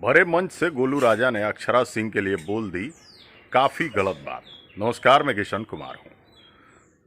भरे मंच से गोलू राजा ने अक्षरा सिंह के लिए बोल दी काफ़ी गलत बात। नमस्कार, मैं किशन कुमार हूं।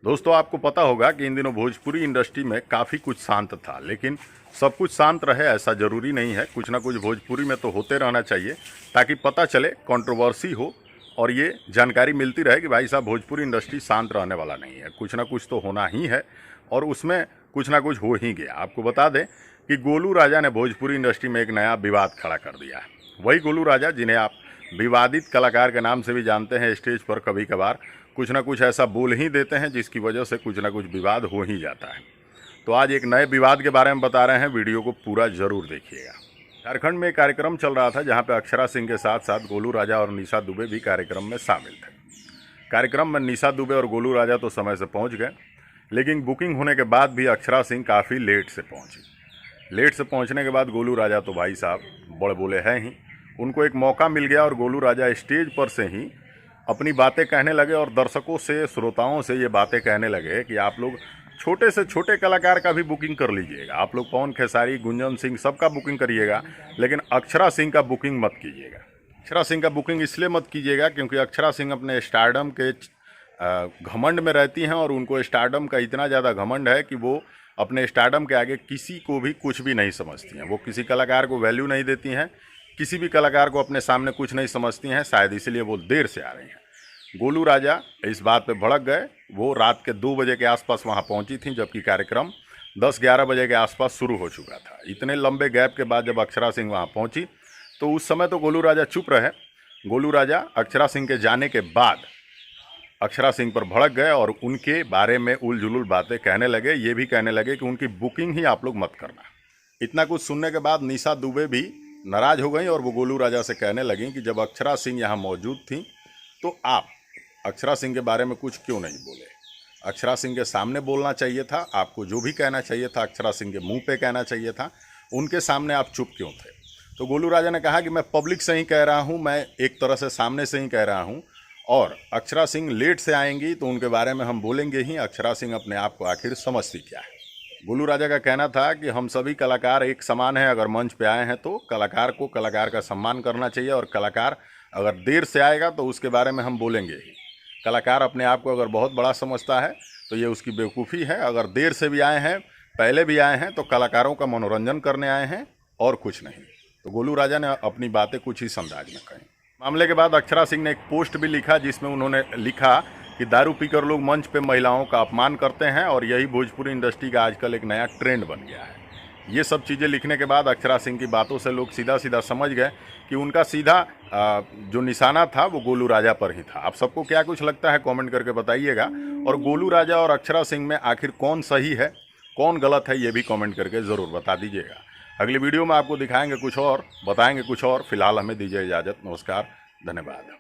दोस्तों, आपको पता होगा कि इन दिनों भोजपुरी इंडस्ट्री में काफ़ी कुछ शांत था, लेकिन सब कुछ शांत रहे ऐसा ज़रूरी नहीं है। कुछ ना कुछ भोजपुरी में तो होते रहना चाहिए ताकि पता चले, कंट्रोवर्सी हो और ये जानकारी मिलती रहे कि भाई साहब भोजपुरी इंडस्ट्री शांत रहने वाला नहीं है, कुछ ना कुछ तो होना ही है और उसमें कुछ ना कुछ हो ही गया। आपको बता दें कि गोलू राजा ने भोजपुरी इंडस्ट्री में एक नया विवाद खड़ा कर दिया है। वही गोलू राजा जिन्हें आप विवादित कलाकार के नाम से भी जानते हैं, स्टेज पर कभी कभार कुछ ना कुछ ऐसा बोल ही देते हैं जिसकी वजह से कुछ ना कुछ विवाद हो ही जाता है। तो आज एक नए विवाद के बारे में बता रहे हैं, वीडियो को पूरा जरूर देखिएगा। झारखंड में एक कार्यक्रम चल रहा था जहां पे अक्षरा सिंह के साथ साथ गोलू राजा और निशा दुबे भी कार्यक्रम में शामिल थे। कार्यक्रम में निशा दुबे और गोलू राजा तो समय से पहुंच गए, लेकिन बुकिंग होने के बाद भी अक्षरा सिंह काफ़ी लेट से पहुंची। लेट से पहुंचने के बाद गोलू राजा तो भाई साहब बड़े बोले हैं ही, उनको एक मौका मिल गया और गोलू राजा स्टेज पर से ही अपनी बातें कहने लगे और दर्शकों से, श्रोताओं से ये बातें कहने लगे कि आप लोग छोटे से छोटे कलाकार का भी बुकिंग कर लीजिएगा, आप लोग पवन खेसारी, गुंजन सिंह सबका बुकिंग करिएगा, लेकिन अक्षरा सिंह का बुकिंग मत कीजिएगा। अक्षरा सिंह का बुकिंग इसलिए मत कीजिएगा क्योंकि अक्षरा सिंह अपने स्टारडम के घमंड में रहती हैं और उनको स्टारडम का इतना ज़्यादा घमंड है कि वो अपने स्टारडम के आगे किसी को भी कुछ भी नहीं समझती हैं। वो किसी कलाकार को वैल्यू नहीं देती हैं, किसी भी कलाकार को अपने सामने कुछ नहीं समझती हैं। शायद इसीलिए वो देर से आ रही हैं। गोलू राजा इस बात पे भड़क गए। वो रात के 2 बजे के आसपास वहाँ पहुँची थी, जबकि कार्यक्रम 10-11 बजे के आसपास शुरू हो चुका था। इतने लंबे गैप के बाद जब अक्षरा सिंह वहाँ पहुँची तो उस समय तो गोलू राजा चुप रहे। गोलू राजा अक्षरा सिंह के जाने के बाद अक्षरा सिंह पर भड़क गए और उनके बारे में उलझुल बातें कहने लगे। ये भी कहने लगे कि उनकी बुकिंग ही आप लोग मत करना। इतना कुछ सुनने के बाद निशा दुबे भी नाराज़ हो गई और वो गोलू राजा से कहने लगी कि जब अक्षरा सिंह यहाँ मौजूद थी तो आप अक्षरा सिंह के बारे में कुछ क्यों नहीं बोले? अक्षरा सिंह के सामने बोलना चाहिए था, आपको जो भी कहना चाहिए था अक्षरा सिंह के मुंह पे कहना चाहिए था, उनके सामने आप चुप क्यों थे? तो गोलू राजा ने कहा कि मैं पब्लिक से ही कह रहा हूँ, मैं एक तरह से सामने से ही कह रहा हूँ और अक्षरा सिंह लेट से आएंगी तो उनके बारे में हम बोलेंगे ही। अक्षरा सिंह अपने आप को आखिर समझती क्या है? गोलू राजा का कहना था कि हम सभी कलाकार एक समान हैं, अगर मंच पे आए हैं तो कलाकार को कलाकार का सम्मान करना चाहिए और कलाकार अगर देर से आएगा तो उसके बारे में हम बोलेंगे ही। कलाकार अपने आप को अगर बहुत बड़ा समझता है तो ये उसकी बेवकूफ़ी है। अगर देर से भी आए हैं, पहले भी आए हैं तो कलाकारों का मनोरंजन करने आए हैं और कुछ नहीं। तो गोलू राजा ने अपनी बातें कुछ इस अंदाज में कही। मामले के बाद अक्षरा सिंह ने एक पोस्ट भी लिखा जिसमें उन्होंने लिखा कि दारू पीकर लोग मंच पे महिलाओं का अपमान करते हैं और यही भोजपुरी इंडस्ट्री का आजकल एक नया ट्रेंड बन गया है। ये सब चीज़ें लिखने के बाद अक्षरा सिंह की बातों से लोग सीधा सीधा समझ गए कि उनका सीधा जो निशाना था वो गोलू राजा पर ही था। आप सबको क्या कुछ लगता है कमेंट करके बताइएगा। और गोलू राजा और अक्षरा सिंह में आखिर कौन सही है, कौन गलत है, ये भी कमेंट करके ज़रूर बता दीजिएगा। अगली वीडियो में आपको दिखाएंगे कुछ और, बताएंगे कुछ और। फिलहाल हमें दीजिए इजाज़त। नमस्कार, धन्यवाद।